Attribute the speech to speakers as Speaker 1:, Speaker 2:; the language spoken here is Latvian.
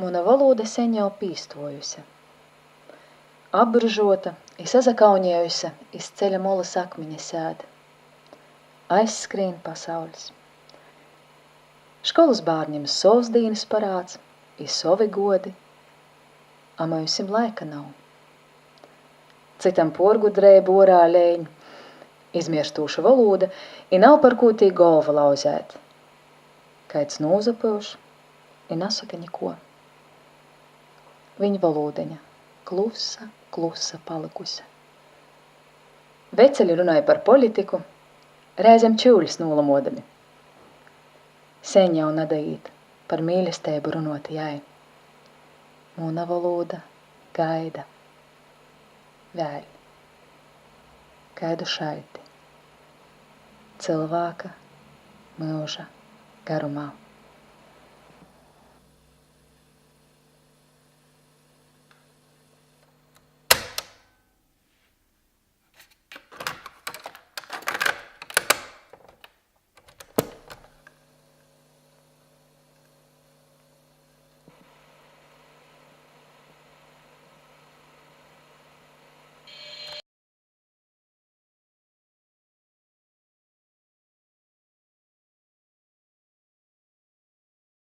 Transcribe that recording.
Speaker 1: Muna valoda sen jau pīstojusi. Apbružota, sazakaunējusi, iz ceļa molas akmeņa sēd. Aizskrien pasaules. Školas bārņiem sovs dīnas parāds, sovi godi, a myusim laika nav. Citam porgudrēja borā leņ, izmirstūša valoda, nav par ko tī golva lauzēt. Kaids nūzapyuš, nasaka niko. Viņa valodeņa klusa, klusa palikusi. Veceļi runāja par politiku, reizēm čūļus nūlamodami. Sen jau nadajīt par mīlestību runot jai. Muna valoda gaida vēl kādu šalti cilvēka myuža garumā.